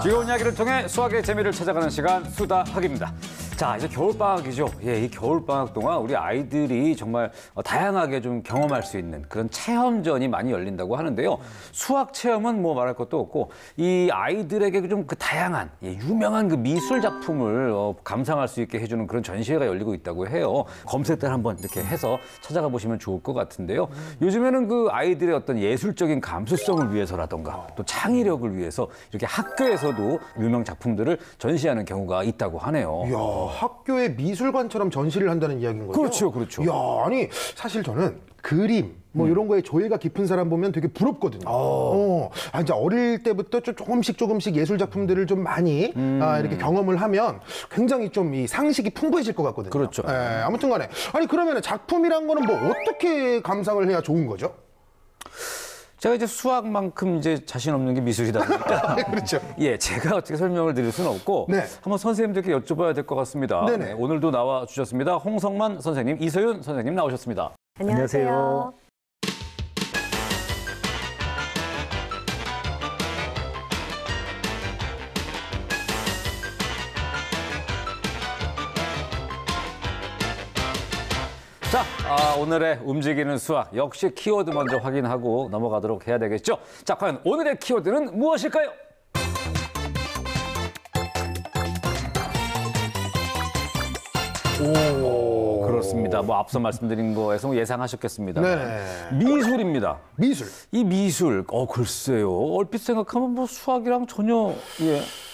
즐거운 이야기를 통해 수학의 재미를 찾아가는 시간 수다학입니다. 자, 이제 겨울방학이죠. 예, 이 겨울방학 동안 우리 아이들이 정말 다양하게 좀 경험할 수 있는 그런 체험전이 많이 열린다고 하는데요. 수학 체험은 뭐 말할 것도 없고 이 아이들에게 좀 그 다양한 유명한 그 미술 작품을 감상할 수 있게 해주는 그런 전시회가 열리고 있다고 해요. 검색들 한번 이렇게 해서 찾아가 보시면 좋을 것 같은데요. 요즘에는 그 아이들의 어떤 예술적인 감수성을 위해서라던가 또 창의력을 위해서 이렇게 학교에서도 유명 작품들을 전시하는 경우가 있다고 하네요. 이야, 학교의 미술관처럼 전시를 한다는 이야기인 거죠? 그렇죠, 그렇죠. 이야, 아니 사실 저는 그림 뭐 이런 거에 조예가 깊은 사람 보면 되게 부럽거든요. 이제 어릴 때부터 조금씩 예술 작품들을 좀 많이 이렇게 경험을 하면 굉장히 좀 이 상식이 풍부해질 것 같거든요. 그렇죠. 아무튼간에 아니 그러면 작품이란 거는 뭐 어떻게 감상을 해야 좋은 거죠? 제가 이제 수학만큼 이제 자신 없는 게 미술이다 보니까 그렇죠. 예, 제가 어떻게 설명을 드릴 수는 없고 네. 한번 선생님들께 여쭤봐야 될 것 같습니다. 네네. 네, 오늘도 나와 주셨습니다. 홍성만 선생님, 이서윤 선생님 나오셨습니다. 안녕하세요. 자, 오늘의 움직이는 수학 역시 키워드 먼저 확인하고 넘어가도록 해야 되겠죠. 자, 과연 오늘의 키워드는 무엇일까요? 오, 그렇습니다. 뭐 앞서 말씀드린 거에서 예상하셨겠습니다. 네. 미술입니다. 미술. 이 미술, 글쎄요. 얼핏 생각하면 뭐 수학이랑 전혀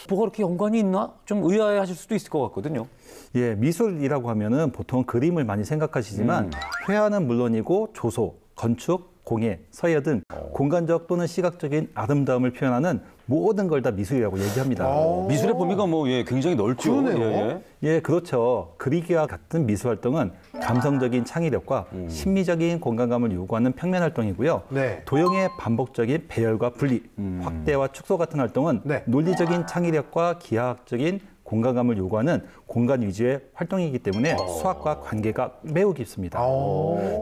뭐가 그렇게 연관이 있나? 좀 의아해하실 수도 있을 것 같거든요. 예, 미술이라고 하면은 보통 그림을 많이 생각하시지만 회화는 물론이고 조소, 건축, 공예, 서예 등 공간적 또는 시각적인 아름다움을 표현하는 모든 걸 다 미술이라고 얘기합니다. 미술의 범위가 굉장히 넓죠. 그러네요. 예, 그렇죠. 그리기와 같은 미술 활동은 감성적인 창의력과 심미적인 공간감을 요구하는 평면 활동이고요. 네. 도형의 반복적인 배열과 분리, 확대와 축소 같은 활동은 네. 논리적인 창의력과 기하학적인 공간감을 요구하는 공간 위주의 활동이기 때문에 수학과 관계가 매우 깊습니다.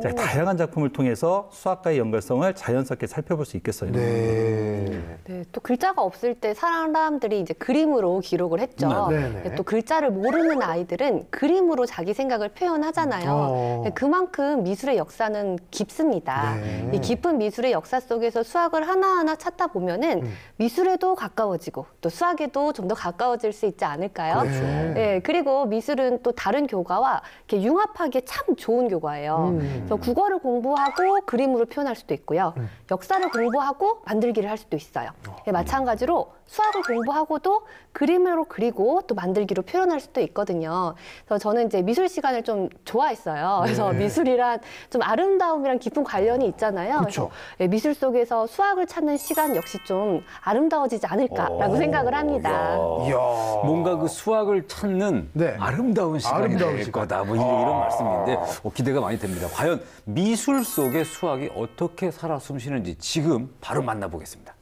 자, 다양한 작품을 통해서 수학과의 연관성을 자연스럽게 살펴볼 수 있겠어요. 네. 네, 또 글자가 없을 때 사람들이 이제 그림으로 기록을 했죠. 네. 또 글자를 모르는 아이들은 그림으로 자기 생각을 표현하잖아요. 그만큼 미술의 역사는 깊습니다. 네. 이 깊은 미술의 역사 속에서 수학을 하나하나 찾다 보면은 미술에도 가까워지고 또 수학에도 좀 더 가까워질 수 있지 않을까요? 그렇죠. 네, 그리고 미술은 또 다른 교과와 이렇게 융합하기에 참 좋은 교과예요. 그래서 국어를 공부하고 그림으로 표현할 수도 있고요. 역사를 공부하고 만들기를 할 수도 있어요. 네, 마찬가지로 수학을 공부하고도 그림으로 그리고 또 만들기로 표현할 수도 있거든요. 그래서 저는 이제 미술 시간을 좀 좋아했어요. 그래서 미술이란 좀 아름다움이랑 깊은 관련이 있잖아요. 그렇죠. 그래서 미술 속에서 수학을 찾는 시간 역시 좀 아름다워지지 않을까라고 생각을 합니다. 이야. 뭔가 그 수학을 찾는 네. 아름다운 시간이 아름다운 될 시간. 거다. 뭐 이런 말씀인데 기대가 많이 됩니다. 과연 미술 속의 수학이 어떻게 살아 숨쉬는지 지금 바로 만나보겠습니다.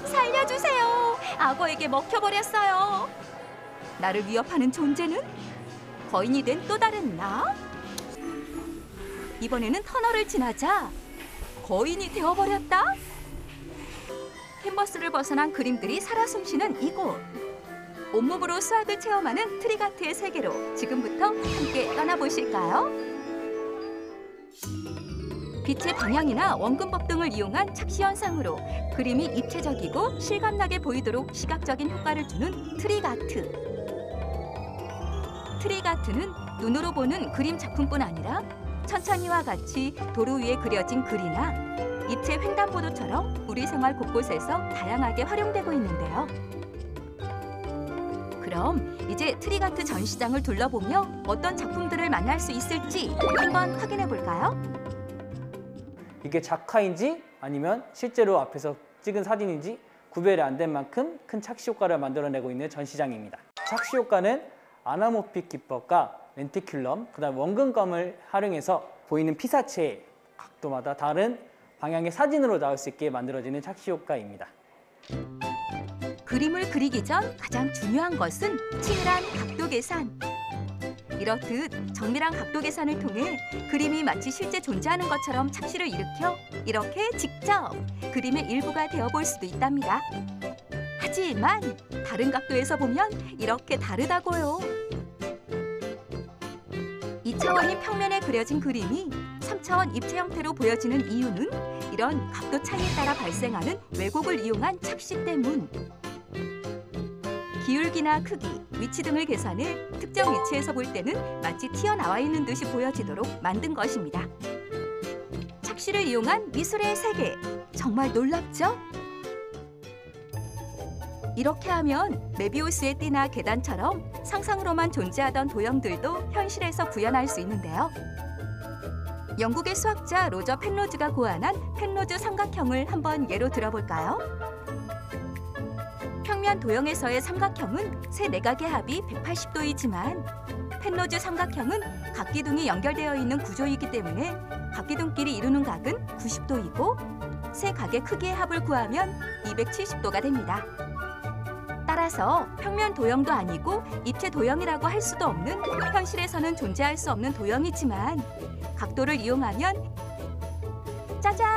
살려주세요. 악어에게 먹혀버렸어요. 나를 위협하는 존재는 거인이 된 또 다른 나? 이번에는 터널을 지나자 거인이 되어버렸다? 캔버스를 벗어난 그림들이 살아 숨쉬는 이곳. 온몸으로 수학을 체험하는 트리가트의 세계로 지금부터 함께 떠나보실까요? 빛의 방향이나 원근법 등을 이용한 착시 현상으로 그림이 입체적이고 실감나게 보이도록 시각적인 효과를 주는 트리가트. 트리가트는 눈으로 보는 그림 작품뿐 아니라 천천히와 같이 도로 위에 그려진 글이나 입체 횡단보도처럼 우리 생활 곳곳에서 다양하게 활용되고 있는데요. 그럼 이제 트리가트 전시장을 둘러보며 어떤 작품들을 만날 수 있을지 한번 확인해 볼까요? 이게 작화인지 아니면 실제로 앞에서 찍은 사진인지 구별이 안 된 만큼 큰 착시 효과를 만들어내고 있는 전시장입니다. 착시 효과는 아나모픽 기법과 렌티큘럼, 그다음 원근감을 활용해서 보이는 피사체의 각도마다 다른 방향의 사진으로 나올 수 있게 만들어지는 착시 효과입니다. 그림을 그리기 전 가장 중요한 것은 치밀한 각도 계산. 이렇듯 정밀한 각도 계산을 통해 그림이 마치 실제 존재하는 것처럼 착시를 일으켜 이렇게 직접 그림의 일부가 되어볼 수도 있답니다. 하지만 다른 각도에서 보면 이렇게 다르다고요. 2차원인 평면에 그려진 그림이 3차원 입체 형태로 보여지는 이유는 이런 각도 차이에 따라 발생하는 왜곡을 이용한 착시 때문. 기울기나 크기, 위치 등을 계산해 특정 위치에서 볼 때는 마치 튀어나와 있는 듯이 보여지도록 만든 것입니다. 착시를 이용한 미술의 세계, 정말 놀랍죠? 이렇게 하면 메비우스의 띠나 계단처럼 상상으로만 존재하던 도형들도 현실에서 구현할 수 있는데요. 영국의 수학자 로저 펜로즈가 고안한 펜로즈 삼각형을 한번 예로 들어볼까요? 평면 도형에서의 삼각형은 세 내각의 합이 180도이지만 펜로즈 삼각형은 각기둥이 연결되어 있는 구조이기 때문에 각기둥끼리 이루는 각은 90도이고 세 각의 크기의 합을 구하면 270도가 됩니다. 따라서 평면 도형도 아니고 입체 도형이라고 할 수도 없는 현실에서는 존재할 수 없는 도형이지만 각도를 이용하면 짜잔!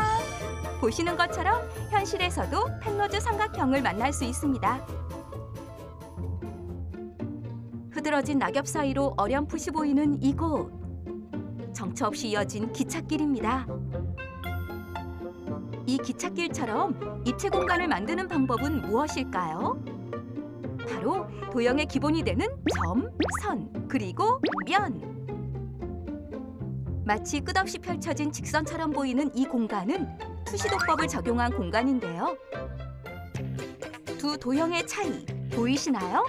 보시는 것처럼 현실에서도 펜로즈 삼각형을 만날 수 있습니다. 흐드러진 낙엽 사이로 어렴풋이 보이는 이곳. 정처 없이 이어진 기찻길입니다. 이 기찻길처럼 입체 공간을 만드는 방법은 무엇일까요? 바로 도형의 기본이 되는 점, 선, 그리고 면. 마치 끝없이 펼쳐진 직선처럼 보이는 이 공간은 투시도법을 적용한 공간인데요. 두 도형의 차이 보이시나요?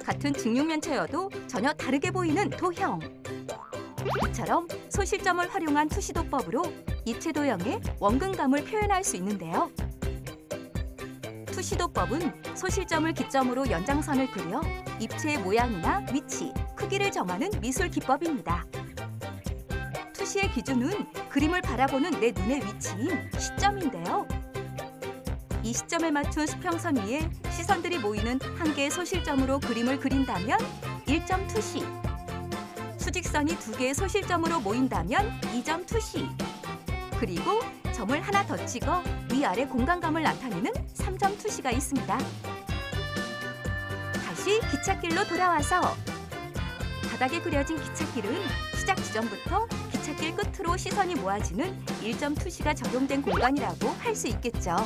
같은 직육면체여도 전혀 다르게 보이는 도형. 이처럼 소실점을 활용한 투시도법으로 입체 도형의 원근감을 표현할 수 있는데요. 투시도법은 소실점을 기점으로 연장선을 그려 입체의 모양이나 위치, 크기를 정하는 미술 기법입니다. 투시의 기준은 그림을 바라보는 내 눈의 위치인 시점인데요. 이 시점에 맞춘 수평선 위에 시선들이 모이는 한 개의 소실점으로 그림을 그린다면 1점 투시. 수직선이 두 개의 소실점으로 모인다면 2점 투시. 그리고 점을 하나 더 찍어 위아래 공간감을 나타내는 3점 투시가 있습니다. 다시 기찻길로 돌아와서 바닥에 그려진 기찻길은 시작 지점부터 기찻길 끝으로 시선이 모아지는 1점 투시가 적용된 공간이라고 할 수 있겠죠.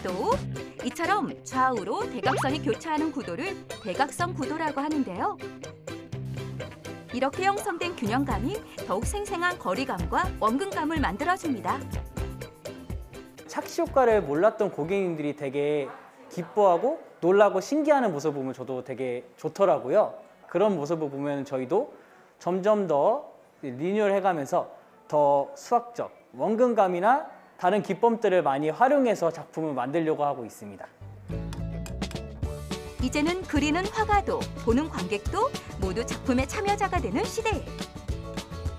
또 이처럼 좌우로 대각선이 교차하는 구도를 대각선 구도라고 하는데요. 이렇게 형성된 균형감이 더욱 생생한 거리감과 원근감을 만들어줍니다. 착시 효과를 몰랐던 고객님들이 되게 기뻐하고 놀라고 신기해하는 모습을 보면 저도 되게 좋더라고요. 그런 모습을 보면 저희도 점점 더 리뉴얼해가면서 더 수학적, 원근감이나 다른 기법들을 많이 활용해서 작품을 만들려고 하고 있습니다. 이제는 그리는 화가도 보는 관객도 모두 작품의 참여자가 되는 시대.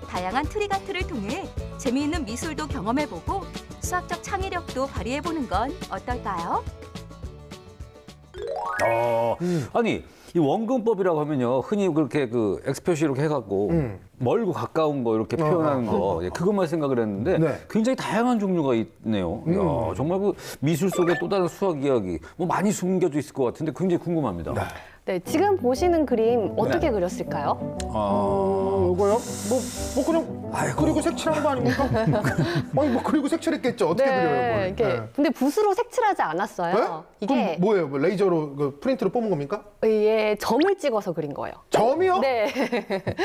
다양한 트릭아트를 통해 재미있는 미술도 경험해보고 수학적 창의력도 발휘해보는 건 어떨까요? 아니 이 원근법이라고 하면요 흔히 그렇게 그 엑스표시 이렇게 해갖고 멀고 가까운 거 이렇게 표현하는 거 그것만 생각을 했는데 네. 굉장히 다양한 종류가 있네요. 이야, 정말 그 미술 속에 또 다른 수학 이야기 뭐 많이 숨겨져 있을 것 같은데 굉장히 궁금합니다. 네, 지금 보시는 그림 어떻게 그렸을까요? 이거요? 뭐 그냥 그리고 색칠한 거 아닙니까? 아니 뭐 그리고 색칠했겠죠. 어떻게 그려요? 이게 네. 근데 붓으로 색칠하지 않았어요. 네? 이게 그럼 뭐예요? 뭐 레이저로 그 프린트로 뽑은 겁니까? 예, 점을 찍어서 그린 거예요. 점이요? 네.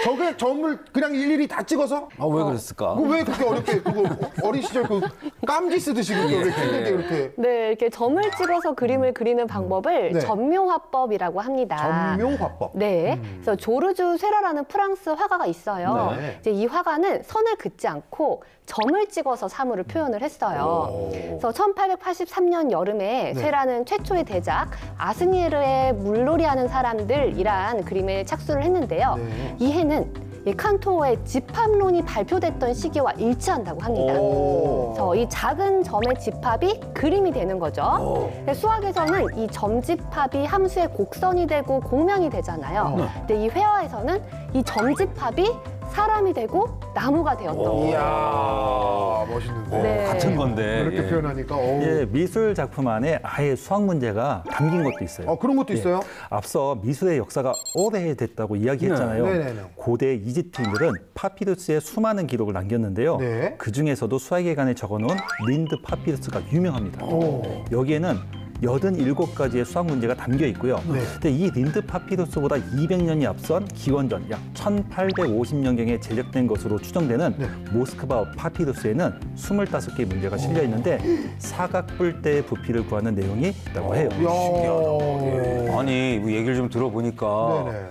저게 점을 그냥 일일이 다 찍어서? 아 왜 그랬을까? 왜 그렇게 어렵게 그거 어린 시절 그 깜지 쓰듯이 그렇게 힘들게 이렇게 네, 이렇게 점을 찍어서 그림을 그리는 방법을 네. 점묘화법이라고 합니다. 점묘화법. 네, 그래서 조르주 쇠러라는 프랑스 화가가 있어요. 네. 이제 이 화가는 선을 긋지 않고 점을 찍어서 사물을 표현을 했어요. 그래서 1883년 여름에 네. 쇠라는 최초의 대작 아스니르의 물놀이하는 사람들이란 그림에 착수를 했는데요. 네. 이 해는 이 칸토의 집합론이 발표됐던 시기와 일치한다고 합니다. 그래서 이 작은 점의 집합이 그림이 되는 거죠. 수학에서는 이 점집합이 함수의 곡선이 되고 공명이 되잖아요. 근데 이 회화에서는 이 점집합이 사람이 되고 나무가 되었던 거예요. 이야, 멋있는데. 네. 같은 건데. 이렇게 예. 표현하니까. 어우. 예, 미술 작품 안에 아예 수학 문제가 담긴 것도 있어요. 그런 것도 있어요? 앞서 미술의 역사가 오래됐다고 이야기했잖아요. 네네네. 고대 이집트인들은 파피루스에 수많은 기록을 남겼는데요. 네. 그 중에서도 수학예관에 적어놓은 린드 파피루스가 유명합니다. 여기에는 87가지의 수학 문제가 담겨 있고요. 네. 근데 이 린드 파피루스보다 200년이 앞선 기원전 약 1850년경에 제작된 것으로 추정되는 네. 모스크바 파피루스에는 25개의 문제가 실려 있는데 사각뿔대의 부피를 구하는 내용이 있다고 해요. 신기하다. 아니, 뭐 얘기를 좀 들어보니까 네네.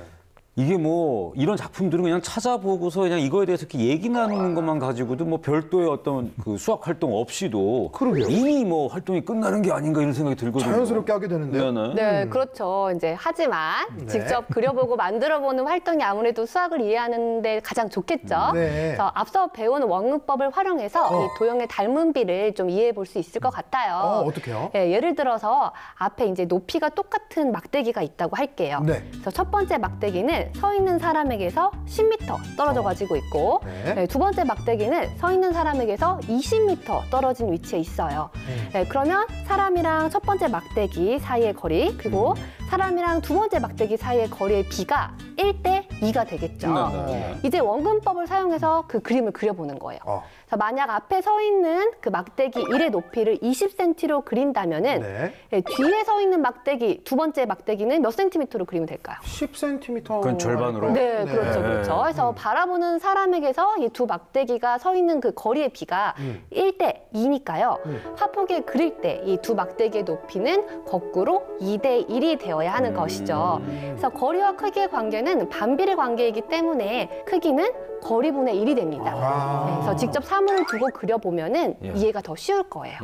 이게 뭐 이런 작품들은 그냥 찾아보고서 그냥 이거에 대해서 이렇게 얘기 나누는 것만 가지고도 뭐 별도의 어떤 그 수학 활동 없이도 그러게요. 이미 뭐 활동이 끝나는 게 아닌가 이런 생각이 들거든요. 자연스럽게 하게 되는데요. 네네. 네, 그렇죠. 이제 하지만 네. 직접 그려보고 만들어보는 활동이 아무래도 수학을 이해하는 데 가장 좋겠죠. 네. 그래서 앞서 배운 원근법을 활용해서 이 도형의 닮은 비를 좀 이해해 볼 수 있을 것 같아요. 어떻게요? 예, 예를 들어서 앞에 이제 높이가 똑같은 막대기가 있다고 할게요. 네. 그래서 첫 번째 막대기는 서 있는 사람에게서 10m 떨어져 가지고 있고 네. 네, 두 번째 막대기는 서 있는 사람에게서 20m 떨어진 위치에 있어요. 네, 그러면 사람이랑 첫 번째 막대기 사이의 거리 그리고 사람이랑 두 번째 막대기 사이의 거리의 비가 1대 2가 되겠죠. 네. 이제 원근법을 사용해서 그 그림을 그려보는 거예요. 그래서 만약 앞에 서 있는 그 막대기 1의 높이를 20cm로 그린다면은 네. 예, 뒤에 서 있는 막대기 두 번째 막대기는 몇 센티미터로 그리면 될까요? 10cm. 그건 절반으로. 네, 그렇죠, 그렇죠. 그래서 바라보는 사람에게서 이 두 막대기가 서 있는 그 거리의 비가 1대 2니까요. 화폭에 그릴 때 이 두 막대기의 높이는 거꾸로 2대 1이 되어야 하는 것이죠. 그래서 거리와 크기의 관계는 반비례 관계이기 때문에 크기는 거리분의 1이 됩니다. 네, 그래서 직접 사물을 두고 그려보면은 이해가 더 쉬울 거예요.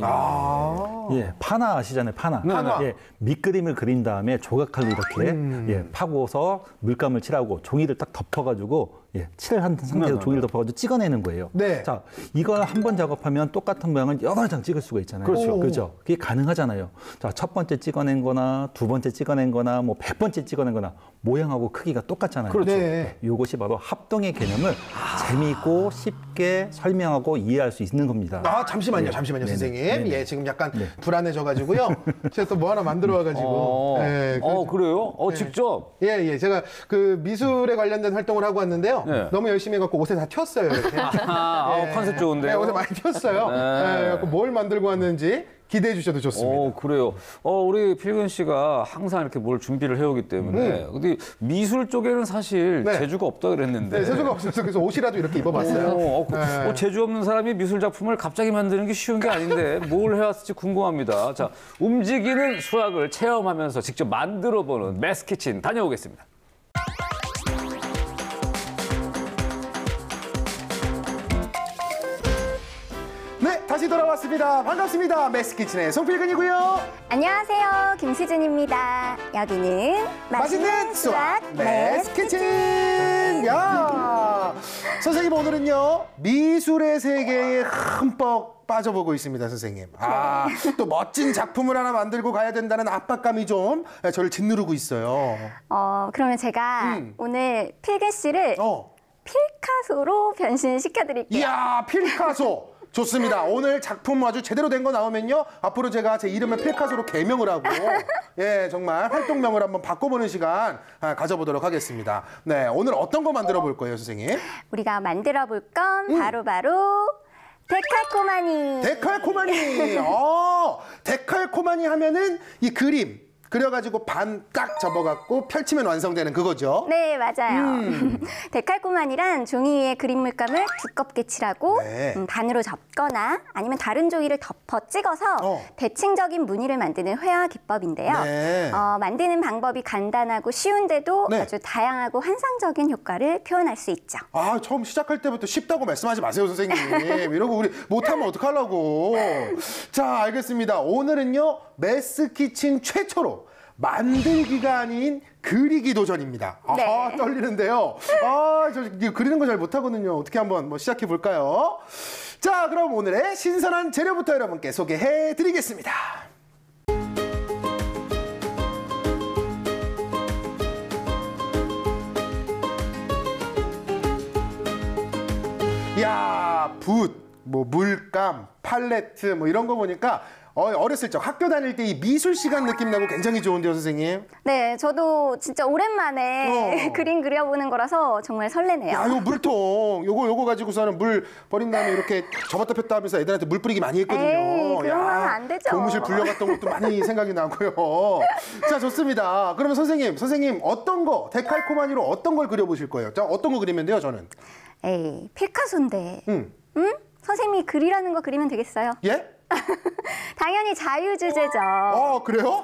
예, 파나 아시잖아요, 파나. 파나. 예, 밑그림을 그린 다음에 조각칼로 이렇게 예, 파고서 물감을 칠하고 종이를 딱 덮어가지고 예, 칠을 한 상태에서 종이를 덮어가지고 찍어내는 거예요. 네. 자, 이걸 한 번 작업하면 똑같은 모양을 여러 장 찍을 수가 있잖아요. 그렇죠. 그렇죠. 그게 가능하잖아요. 자, 첫 번째 찍어낸 거나 두 번째 찍어낸 거나 뭐 100번째 찍어낸 거나 모양하고 크기가 똑같잖아요. 그렇죠. 네. 이것이 바로 합동의 개념을 재미있고 쉽게 설명하고 이해할 수 있는 겁니다. 잠시만요, 네네. 선생님. 네네. 예, 지금 약간 불안해져가지고 제가 또 뭐 하나 만들어 와가지고. 예, 그래요? 직접? 예. 제가 그 미술에 관련된 활동을 하고 왔는데요. 네. 너무 열심히 해갖고 옷에 다 튀었어요, 이렇게. 컨셉 좋은데요? 네, 옷에 많이 튀었어요. 네. 그래갖고 뭘 만들고 왔는지 기대해 주셔도 좋습니다. 그래요. 우리 필근 씨가 항상 이렇게 뭘 준비를 해오기 때문에. 근데 미술 쪽에는 사실 네. 재주가 없다 그랬는데. 네, 재주가 없어서 그래서 옷이라도 이렇게 입어봤어요. 네. 재주 없는 사람이 미술 작품을 갑자기 만드는 게 쉬운 게 아닌데 뭘 해왔을지 궁금합니다. 자, 움직이는 수학을 체험하면서 직접 만들어보는 메스키친 다녀오겠습니다. 네, 다시 돌아왔습니다. 반갑습니다. 메스키친의 송필근이고요. 안녕하세요. 김수진입니다. 여기는 맛있는 수학 메스키친. 야, 선생님 오늘은요 미술의 세계에 흠뻑 빠져보고 있습니다, 선생님. 또 멋진 작품을 하나 만들고 가야 된다는 압박감이 좀 저를 짓누르고 있어요. 그러면 제가 오늘 필근 씨를 필카소로 변신시켜드릴게요. 이야, 필카소. 좋습니다. 오늘 작품 아주 제대로 된 거 나오면요. 앞으로 제가 제 이름을 필카소로 개명을 하고 예, 정말 활동명을 한번 바꿔보는 시간 가져보도록 하겠습니다. 네, 오늘 어떤 거 만들어 볼 거예요, 선생님? 우리가 만들어 볼 건 바로 데칼코마니. 데칼코마니. 데칼코마니 하면은 이 그림 그려가지고 반 딱 접어갖고 펼치면 완성되는 그거죠? 네, 맞아요. 데칼코마니란 종이 위에 그림 물감을 두껍게 칠하고 네. 반으로 접거나 아니면 다른 종이를 덮어 찍어서 대칭적인 무늬를 만드는 회화 기법인데요. 네. 만드는 방법이 간단하고 쉬운데도 네. 아주 다양하고 환상적인 효과를 표현할 수 있죠. 처음 시작할 때부터 쉽다고 말씀하지 마세요, 선생님. 이러고 우리 못하면 어떡하려고. 자, 알겠습니다. 오늘은요, 메스키친 최초로 만들기가 아닌 그리기 도전입니다. 네. 떨리는데요. 저 그리는 거 잘 못하거든요. 어떻게 한번 시작해 볼까요? 자, 그럼 오늘의 신선한 재료부터 여러분께 소개해 드리겠습니다. 붓, 뭐 물감, 팔레트 뭐 이런 거 보니까 어렸을 적 학교 다닐 때 이 미술 시간 느낌 나고 굉장히 좋은데요, 선생님? 네, 저도 진짜 오랜만에 그림 그려보는 거라서 정말 설레네요. 야, 요 물통 요거 가지고서는 물 버린 다음에 이렇게 접었다 폈다 하면서 애들한테 물 뿌리기 많이 했거든요. 에이, 그런 거 하면 안 되죠. 교무실 불려갔던 것도 많이 생각이 나고요. 자, 좋습니다. 그러면 선생님 어떤 거 데칼코마니로 어떤 걸 그려보실 거예요? 자, 어떤 거 그리면 돼요, 저는? 에이, 피카소인데. 응? 선생님이 그리라는 거 그리면 되겠어요? 예? 당연히 자유주제죠. 그래요?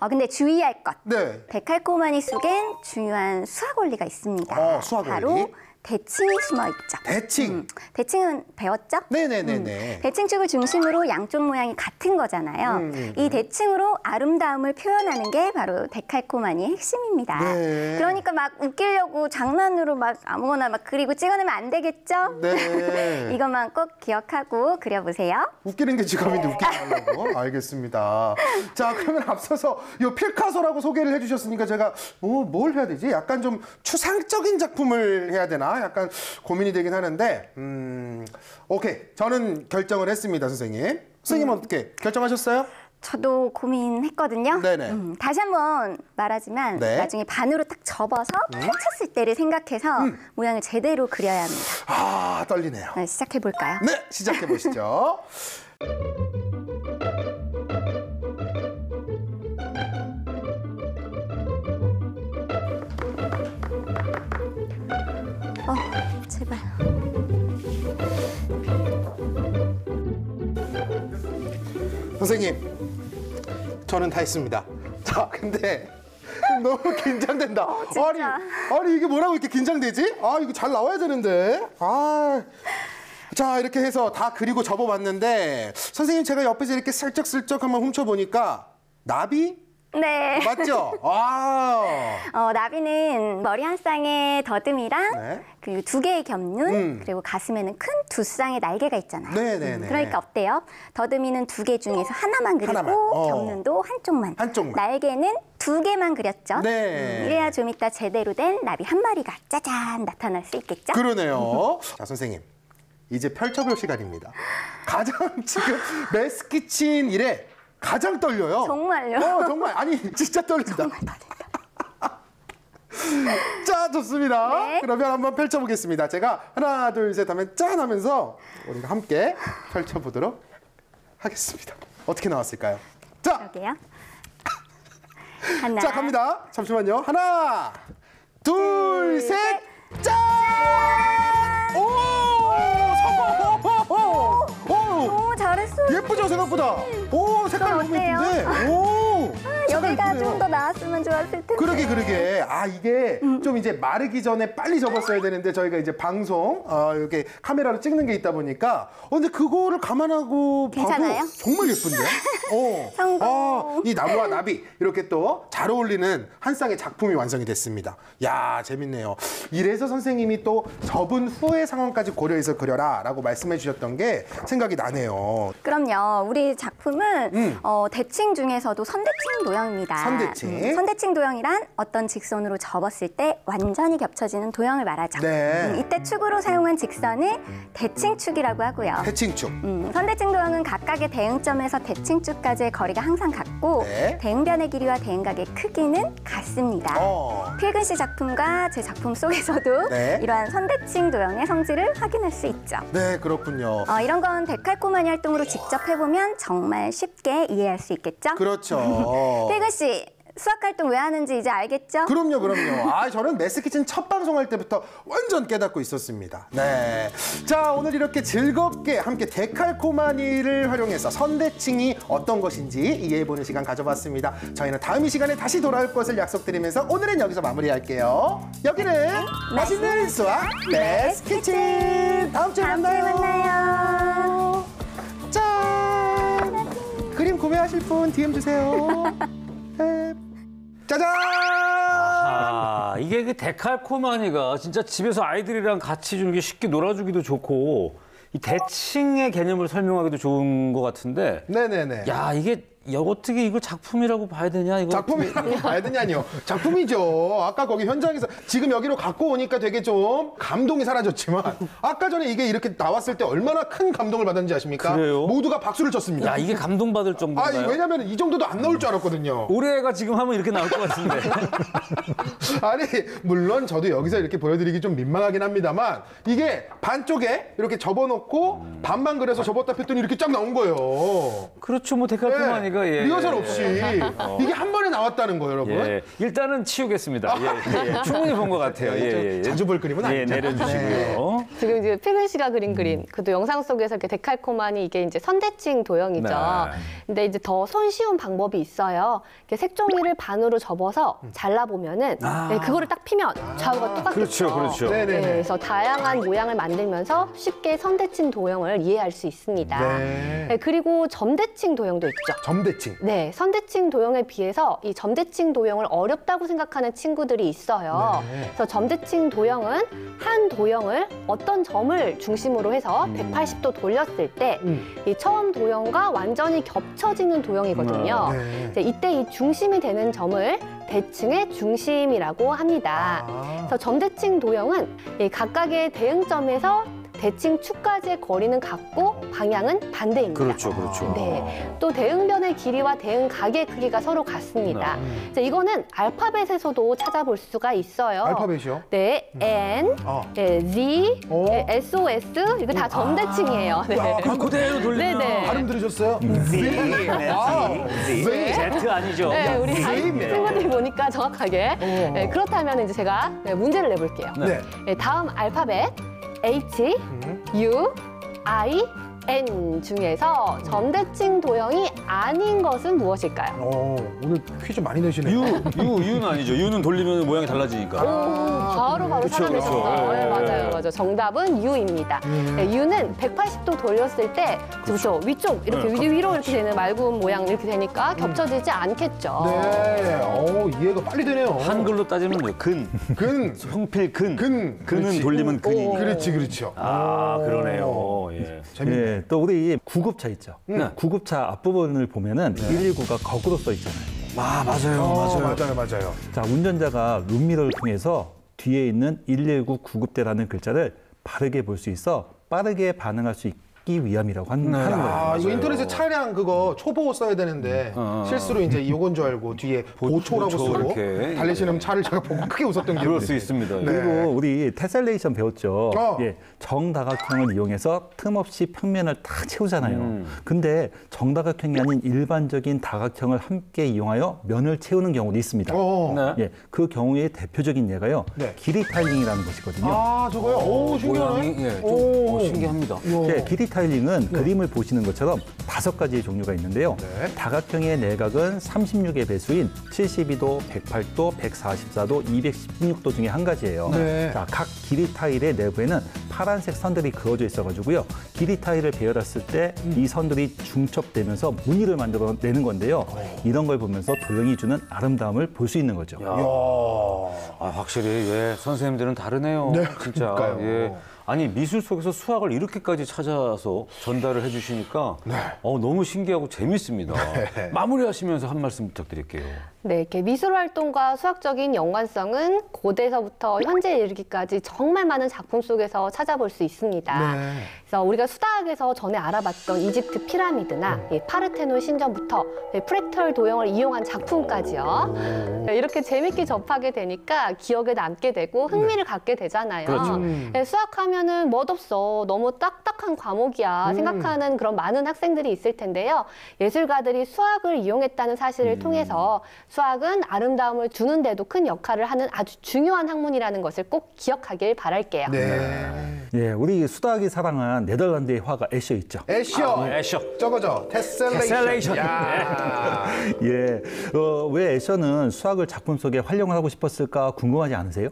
근데 주의할 것. 네. 데칼코마니 속엔 중요한 수학 원리가 있습니다. 수학 원리? 바로 대칭이 숨어 있죠. 대칭. 대칭은 배웠죠? 네네네네. 대칭축을 중심으로 양쪽 모양이 같은 거잖아요. 이 대칭으로 아름다움을 표현하는 게 바로 데칼코마니의 핵심입니다. 네. 그러니까 막 웃기려고 장난으로 막 아무거나 막 그리고 찍어내면 안 되겠죠? 네. 이것만 꼭 기억하고 그려보세요. 웃기는 게 직업인데 웃기지 말라고? 알겠습니다. 자, 그러면 앞서서 이 피카소라고 소개를 해주셨으니까 제가 뭘 해야 되지? 약간 좀 추상적인 작품을 해야 되나? 약간 고민이 되긴 하는데 오케이. 저는 결정을 했습니다, 선생님. 선생님은 어떻게 결정하셨어요? 저도 고민했거든요. 네네. 다시 한번 말하지만 네. 나중에 반으로 딱 접어서 펼쳤을 때를 생각해서 모양을 제대로 그려야 합니다. 아, 떨리네요. 네, 시작해볼까요? 네, 시작해 보시죠. 제발. 선생님, 저는 다 했습니다. 자, 근데 너무 긴장된다. 진짜. 아니 이게 뭐라고 이렇게 긴장되지? 이거 잘 나와야 되는데. 자, 이렇게 해서 다 그리고 접어봤는데 선생님 제가 옆에서 이렇게 슬쩍슬쩍 한번 훔쳐보니까 나비? 네. 맞죠? 나비는 머리 한 쌍의 더듬이랑 네. 그 두 개의 겹눈 그리고 가슴에는 큰 두 쌍의 날개가 있잖아요. 네네네. 그러니까 어때요? 더듬이는 두 개 중에서 하나만 그리고 하나만. 겹눈도 한쪽만. 날개는 두 개만 그렸죠. 네. 이래야 좀 이따 제대로 된 나비 한 마리가 짜잔 나타날 수 있겠죠? 그러네요. 자, 선생님. 이제 펼쳐볼 시간입니다. 가장 지금 메스키친 이래 가장 떨려요. 정말요? 정말. 아니, 진짜 떨린다. 정말 떨린다. 자, 좋습니다. 네. 그러면 한번 펼쳐보겠습니다. 제가 하나, 둘, 셋 하면 짠 하면서 우리가 함께 펼쳐보도록 하겠습니다. 어떻게 나왔을까요? 자, 그러게요. 하나. 자, 갑니다. 잠시만요. 하나, 둘, 셋, 짠! 오, 잘했어요. 예쁘죠, 생각보다? 오, 색깔 그럼 너무 어때요? 예쁜데? 오! 여기가 좀 더 나왔으면 좋았을 텐데. 그러게. 이게 좀 이제 마르기 전에 빨리 접었어야 되는데 저희가 이제 방송, 이렇게 카메라로 찍는 게 있다 보니까 근데 그거를 감안하고 괜찮아요? 봐도 정말 예쁜데? 성공. 이 나무와 나비 이렇게 또 잘 어울리는 한 쌍의 작품이 완성이 됐습니다. 야, 재밌네요. 이래서 선생님이 또 접은 후의 상황까지 고려해서 그려라 라고 말씀해 주셨던 게 생각이 나네요. 그럼요. 우리 작품은 대칭 중에서도 선대칭 도형입니다. 선대칭. 선대칭 도형이란 어떤 직선으로 접었을 때 완전히 겹쳐지는 도형을 말하죠. 네. 이때 축으로 사용한 직선을 대칭축이라고 하고요. 대칭축. 선대칭 도형은 각각의 대응점에서 대칭축까지의 거리가 항상 같고 네. 대응변의 길이와 대응각의 크기는 같습니다. 필근 씨 작품과 제 작품 속에서도 네. 이러한 선대칭 도형의 성질을 확인할 수 있죠. 네, 그렇군요. 이런 건 데칼코마니 활동으로 직접 해보면 정말 쉽게 이해할 수 있겠죠? 그렇죠. 필근 씨, 수학 활동 왜 하는지 이제 알겠죠? 그럼요. 저는 메스키친 첫 방송할 때부터 완전 깨닫고 있었습니다. 네. 자, 오늘 이렇게 즐겁게 함께 데칼코마니를 활용해서 선대칭이 어떤 것인지 이해해보는 시간 가져봤습니다. 저희는 다음 이 시간에 다시 돌아올 것을 약속드리면서 오늘은 여기서 마무리할게요. 여기는 맛있는 수학 메스키친. 다음 주에 만나요. 짠! 그림 구매하실 분 DM 주세요. 네. 짜잔! 이게 그 데칼코마니가 진짜 집에서 아이들이랑 같이 좀 이렇게 쉽게 놀아주기도 좋고 이 대칭의 개념을 설명하기도 좋은 것 같은데 네네네. 야, 이게 어떻게 이거 작품이라고 봐야 되냐? 이거 작품이라고 봐야 되냐니요. 작품이죠. 아까 거기 현장에서 지금 여기로 갖고 오니까 되게 좀 감동이 사라졌지만 아까 전에 이게 이렇게 나왔을 때 얼마나 큰 감동을 받았는지 아십니까? 그래요? 모두가 박수를 쳤습니다. 야, 이게 감동받을 정도인가요? 왜냐면 이 정도도 안 나올 줄 알았거든요. 올해가 지금 하면 이렇게 나올 것 같은데. 아니 물론 저도 여기서 이렇게 보여드리기 좀 민망하긴 합니다만 이게 반쪽에 이렇게 접어놓고 반만 그려서 접었다 폈더니 이렇게 쫙 나온 거예요. 그렇죠, 뭐 데칼코마니가 예. 리허설 없이 이게 한 번에 나왔다는 거예요, 여러분. 예, 일단은 치우겠습니다. 예. 충분히 본 것 같아요. 예. 자주 볼 그림은 아니죠. 내려주시고요. 지금 이제 필근 씨가 그린 그림, 그도 영상 속에서 이렇게 데칼코마니 이게 이제 선대칭 도형이죠. 네. 근데 이제 더 손쉬운 방법이 있어요. 이렇게 색종이를 반으로 접어서 잘라보면은 네, 그거를 딱 피면 좌우가 똑같겠죠. 그렇죠. 네네네. 네, 그래서 다양한 모양을 만들면서 쉽게 선대칭 도형을 이해할 수 있습니다. 네. 네, 그리고 점대칭 도형도 있죠. 점대칭. 네, 선대칭 도형에 비해서 이 점대칭 도형을 어렵다고 생각하는 친구들이 있어요. 네. 그래서 점대칭 도형은 한 도형을 어떤 점을 중심으로 해서 180도 돌렸을 때 이 처음 도형과 완전히 겹쳐지는 도형이거든요. 네. 이제 이때 이 중심이 되는 점을 대칭의 중심이라고 합니다. 그래서 점대칭 도형은 이 각각의 대응점에서 대칭 축까지의 거리는 같고 방향은 반대입니다. 그렇죠. 네, 또 대응변의 길이와 대응각의 크기가 서로 같습니다. 이제 이거는 알파벳에서도 찾아볼 수가 있어요. 알파벳이요? 네, N, 네, Z, 오. 네, SOS 이거 다 점대칭이에요. 네. 그대로 돌리면 네네. 발음 들으셨어요? Z 아니죠? 네, 우리 Z입니다. 친구들이 보니까 정확하게. 네, 그렇다면 이제 제가 문제를 내볼게요. 네. 네, 다음 알파벳 H, U, I, N 중에서 점대칭 도형이 아닌 것은 무엇일까요? 오늘 퀴즈 많이 내시네요. U는 아니죠. U는 돌리면 모양이 달라지니까. 바로 찾아내셨어요. 네, 맞아요. 정답은 U입니다. 네, U는 180도 돌렸을 때, 그렇죠. 위쪽 이렇게 위로 이렇게 되는 맑은 모양 이렇게 되니까 겹쳐지지 않겠죠. 네. 이해가 빨리 되네요. 한글로 따지면 뭐예요? 근. 형필 근. 근은 돌리면 근이. 그렇죠. 아, 그러네요. 예. 재밌네. 또 우리 구급차 있죠. 구급차 앞부분을 보면은 119가 거꾸로 써 있잖아요. 맞아요. 자, 운전자가 룸미러를 통해서 뒤에 있는 119 구급대라는 글자를 바르게 볼 수 있어 빠르게 반응할 수 있기 위함이라고 하는 거예요. 이거 인터넷에 차량 그거 초보 써야 되는데 실수로 이제 요건 줄 알고 뒤에 보초라고 보초 쓰고 이렇게. 달리시는 차를 제가 보고 크게 웃었던 기억이 그럴 수 있습니다. 예. 그리고 우리 테셀레이션 배웠죠. 예, 정다각형을 이용해서 틈없이 평면을 다 채우잖아요. 근데 정다각형이 아닌 일반적인 다각형을 함께 이용하여 면을 채우는 경우도 있습니다. 네. 예, 그 경우의 대표적인 예가요. 네. 길이 타일링이라는 것이거든요. 저거요? 오, 신기하네. 모양이 좀 신기합니다. 예, 길이 타일링은 그림을 보시는 것처럼 5가지의 종류가 있는데요. 네. 다각형의 내각은 36의 배수인 72도, 108도, 144도, 216도 중에 한 가지예요. 네. 자, 각 길이 타일의 내부에는 파란색 선들이 그어져 있어가지고요. 길이 타일을 배열했을 때 이 선들이 중첩되면서 무늬를 만들어내는 건데요. 이런 걸 보면서 도형이 주는 아름다움을 볼 수 있는 거죠. 확실히 예, 선생님들은 다르네요. 네, 진짜. 그러니까요. 예. 아니 미술 속에서 수학을 이렇게까지 찾아서 전달을 해주시니까 네. 너무 신기하고 재밌습니다. 마무리하시면서 한 말씀 부탁드릴게요. 네, 이렇게 미술 활동과 수학적인 연관성은 고대에서부터 현재에 이르기까지 정말 많은 작품 속에서 찾아볼 수 있습니다. 네. 그래서 우리가 수다학에서 전에 알아봤던 이집트 피라미드나 이 파르테논 신전부터 프랙탈 도형을 이용한 작품까지요. 이렇게 재밌게 접하게 되니까 기억에 남게 되고 흥미를 갖게 되잖아요. 그렇죠. 네, 수학하면은 멋없어, 너무 딱딱한 과목이야 생각하는 그런 많은 학생들이 있을 텐데요. 예술가들이 수학을 이용했다는 사실을 통해서 수학은 아름다움을 주는데도 큰 역할을 하는 아주 중요한 학문이라는 것을 꼭 기억하길 바랄게요. 네. 예, 우리 수다학이 사랑한 네덜란드의 화가 애셔 있죠. 애셔. 애셔. 저거죠. 테셀레이션. 야. 예, 왜 애셔는 수학을 작품 속에 활용을 하고 싶었을까 궁금하지 않으세요?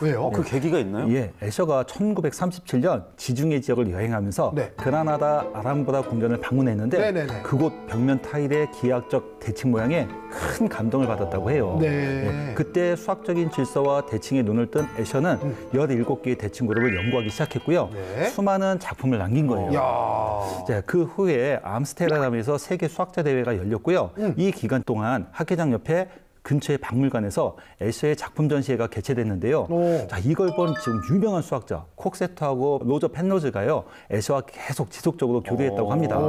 왜요? 그 계기가 있나요? 예, 애셔가 1937년 지중해 지역을 여행하면서 네. 그라나다 아람브라 궁전을 방문했는데 네네네. 그곳 벽면 타일의 기하학적 대칭 모양에 큰 감동을 받았다고 해요. 네. 예, 그때 수학적인 질서와 대칭에 눈을 뜬 애셔는 17개의 대칭 그룹을 연구하기 시작했고요. 네. 수많은 작품을 남긴 거예요. 야. 자, 그 후에 암스테르담에서 세계 수학자 대회가 열렸고요. 이 기간 동안 학회장 옆에 근처의 박물관에서 애쉬의 작품 전시회가 개최됐는데요. 오. 자, 이걸 본 지금 유명한 수학자 콕세트하고 로저 펜로즈가요, 애쉬와 계속 지속적으로 교류했다고 합니다.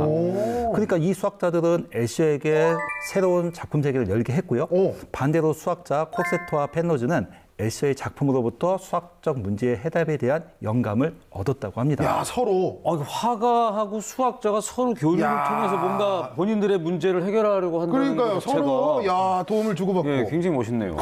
그러니까 이 수학자들은 애쉬에게 새로운 작품 세계를 열게 했고요. 오. 반대로 수학자 콕세트와 펜로즈는 애쉬의 작품으로부터 수학적 문제의 해답에 대한 영감을 얻었다고 합니다. 야, 서로. 화가하고 수학자가 서로 교류를 야. 통해서 뭔가 본인들의 문제를 해결하려고 한다는 그러니까요. 것 자체가 서로 야, 도움을 주고받고. 예, 굉장히 멋있네요.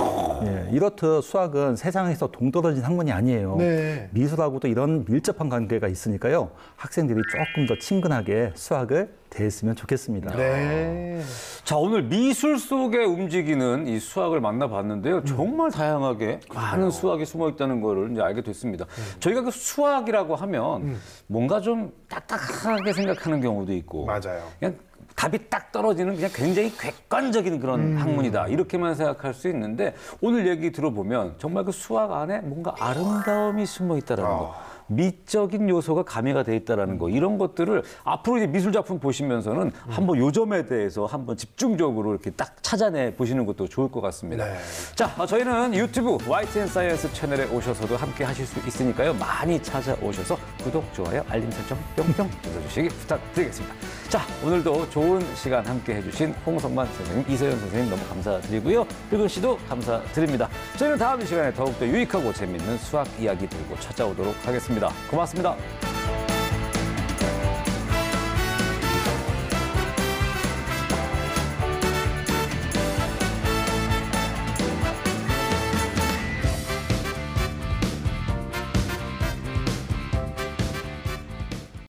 예, 이렇듯 수학은 세상에서 동떨어진 학문이 아니에요. 네. 미술하고도 이런 밀접한 관계가 있으니까요. 학생들이 조금 더 친근하게 수학을 대했으면 좋겠습니다. 네. 자, 오늘 미술 속에 움직이는 이 수학을 만나봤는데요. 정말 다양하게 많은 수학이 숨어 있다는 거를 이제 알게 됐습니다. 저희가 그 수학이라고 하면 뭔가 좀 딱딱하게 생각하는 경우도 있고 맞아요. 그냥 답이 딱 떨어지는 그냥 굉장히 객관적인 그런 학문이다. 이렇게만 생각할 수 있는데 오늘 얘기 들어보면 정말 그 수학 안에 뭔가 아름다움이 숨어 있다는 거. 미적인 요소가 가미가 돼 있다는 거, 이런 것들을 앞으로 이제 미술 작품 보시면서는 한번 요 점에 대해서 한번 집중적으로 이렇게 딱 찾아내 보시는 것도 좋을 것 같습니다. 네. 자, 저희는 유튜브 YTN-사이언스 채널에 오셔서도 함께 하실 수 있으니까요. 많이 찾아오셔서 구독, 좋아요, 알림 설정 뿅뿅 눌러주시기 부탁드리겠습니다. 자, 오늘도 좋은 시간 함께 해주신 홍성만 선생님, 이서연 선생님 너무 감사드리고요. 붉은 씨도 감사드립니다. 저희는 다음 시간에 더욱더 유익하고 재밌는 수학 이야기 들고 찾아오도록 하겠습니다. 고맙습니다.